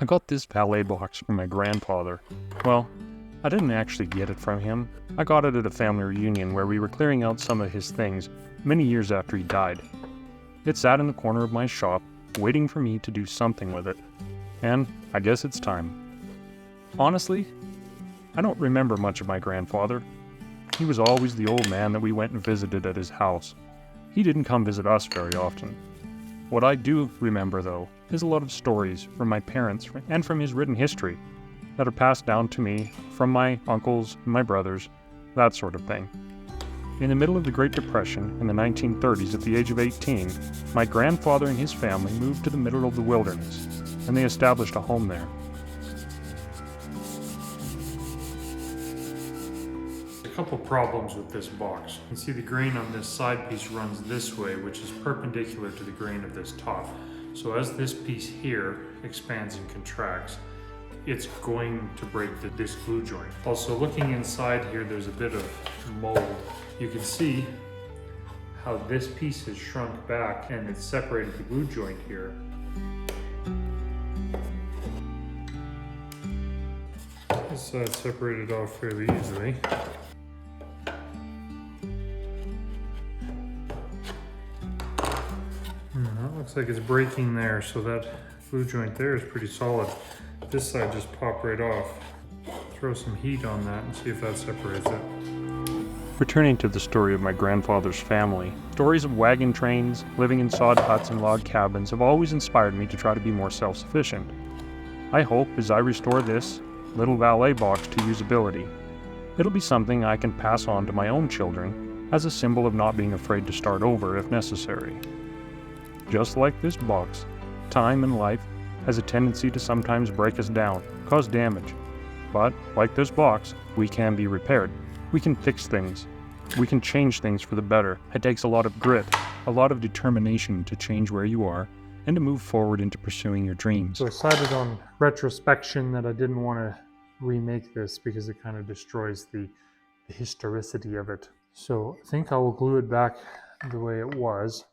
I got this Valet box from my grandfather. Well, I didn't actually get it from him. I got it at a family reunion where we were clearing out some of his things many years after he died. It sat in the corner of my shop, waiting for me to do something with it. And I guess it's time. Honestly, I don't remember much of my grandfather. He was always the old man that we went and visited at his house. He didn't come visit us very often. What I do remember, though, is a lot of stories from my parents and from his written history that are passed down to me from my uncles and my brothers, that sort of thing. In the middle of the Great Depression in the 1930s, at the age of 18, my grandfather and his family moved to the middle of the wilderness, and they established a home there. A couple problems with this box. You can see the grain on this side piece runs this way, which is perpendicular to the grain of this top. So as this piece here expands and contracts, it's going to break this glue joint. Also, looking inside here, there's a bit of mold. You can see how this piece has shrunk back and it's separated the glue joint here. This side separated off fairly easily. That looks like it's breaking there, so that glue joint there is pretty solid. This side just popped right off. Throw some heat on that and see if that separates it. Returning to the story of my grandfather's family, stories of wagon trains, living in sod huts and log cabins have always inspired me to try to be more self-sufficient. I hope as I restore this little Valet box to usability, it'll be something I can pass on to my own children as a symbol of not being afraid to start over if necessary. Just like this box, time and life has a tendency to sometimes break us down, cause damage. But, like this box, we can be repaired. We can fix things. We can change things for the better. It takes a lot of grit, a lot of determination to change where you are and to move forward into pursuing your dreams. So I decided on retrospection that I didn't want to remake this because it kind of destroys the historicity of it. So I think I will glue it back the way it was.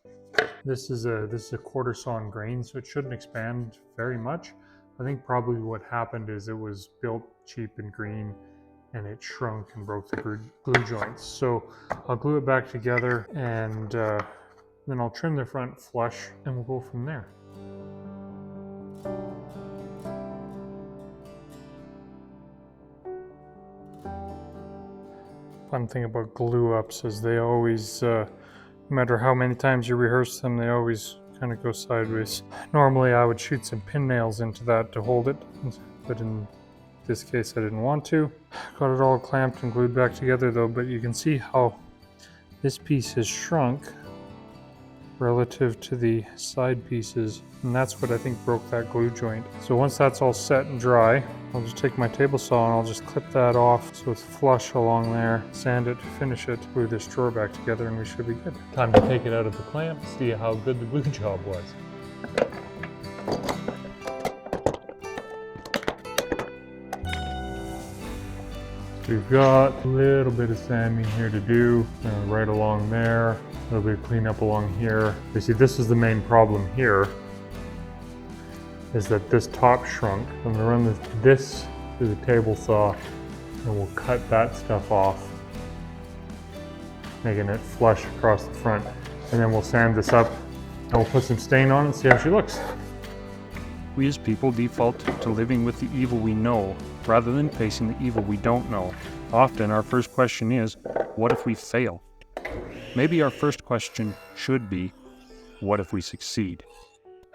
This is a quarter sawn grain, so it shouldn't expand very much. I think probably what happened is it was built cheap and green and it shrunk and broke the glue joints. So I'll glue it back together and then I'll trim the front flush and we'll go from there. Fun thing about glue ups is they always, no matter how many times you rehearse them, they always kind of go sideways. Normally I would shoot some pin nails into that to hold it, but in this case I didn't want to. Got it all clamped and glued back together though, but you can see how this piece has shrunk relative to the side pieces, and that's what I think broke that glue joint. So once that's all set and dry, I'll just take my table saw and I'll just clip that off so it's flush along there, sand it, finish it, glue this drawer back together, and we should be good. Time to take it out of the clamp, see how good the glue job was. We've got a little bit of sanding here to do, right along there, a little bit of cleanup along here. You see, this is the main problem here, is that this top shrunk. I'm gonna run this through the table saw and we'll cut that stuff off, making it flush across the front. And then we'll sand this up and we'll put some stain on it and see how she looks. We as people default to living with the evil we know rather than facing the evil we don't know. Often our first question is, what if we fail? Maybe our first question should be, what if we succeed?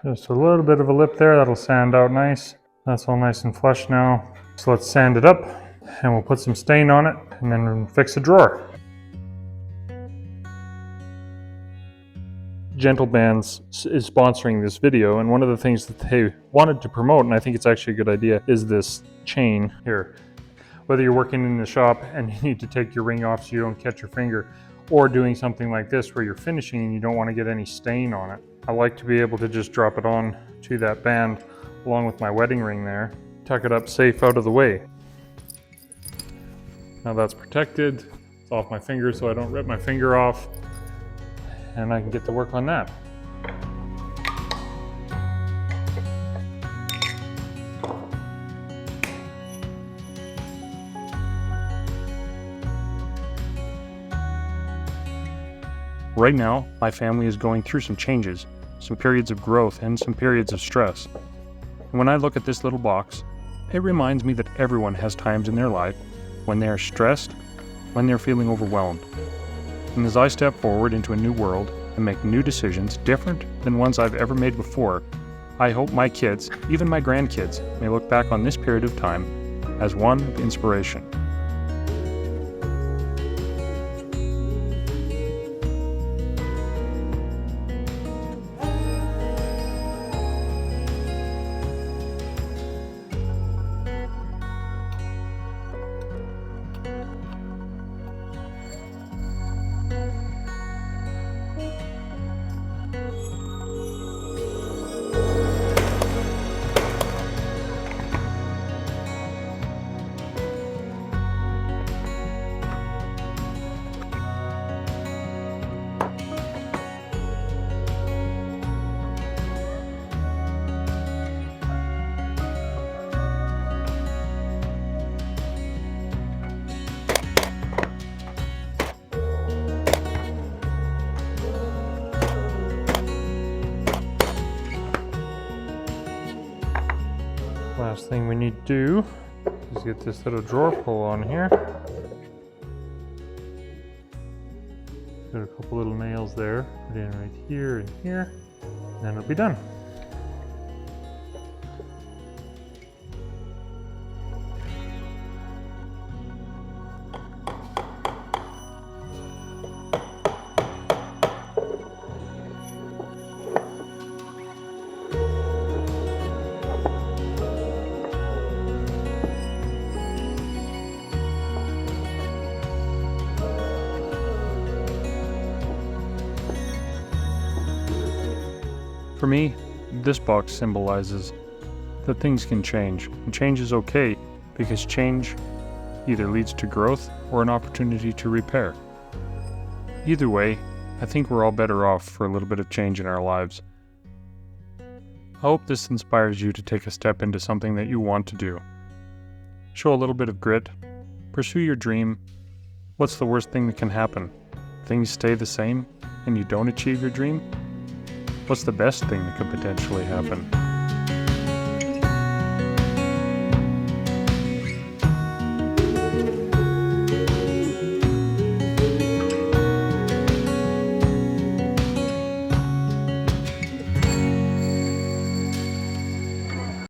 Just a little bit of a lip there, that'll sand out nice. That's all nice and flush now. So let's sand it up and we'll put some stain on it and then fix the drawer. Gentle Bands is sponsoring this video, and one of the things that they wanted to promote, and I think it's actually a good idea, is this chain here. Whether you're working in the shop and you need to take your ring off so you don't catch your finger, or doing something like this where you're finishing and you don't want to get any stain on it. I like to be able to just drop it on to that band along with my wedding ring there, tuck it up safe out of the way. Now that's protected, it's off my finger so I don't rip my finger off, and I can get to work on that. Right now, my family is going through some changes, some periods of growth, and some periods of stress. And when I look at this little box, it reminds me that everyone has times in their life when they are stressed, when they're feeling overwhelmed. And as I step forward into a new world and make new decisions different than ones I've ever made before, I hope my kids, even my grandkids, may look back on this period of time as one of inspiration. Last thing we need to do is get this little drawer pull on here. Got a couple little nails there. Put in right here and here, and then it'll be done. For me, this box symbolizes that things can change, and change is okay because change either leads to growth or an opportunity to repair. Either way, I think we're all better off for a little bit of change in our lives. I hope this inspires you to take a step into something that you want to do. Show a little bit of grit, pursue your dream. What's the worst thing that can happen? Things stay the same and you don't achieve your dream? What's the best thing that could potentially happen?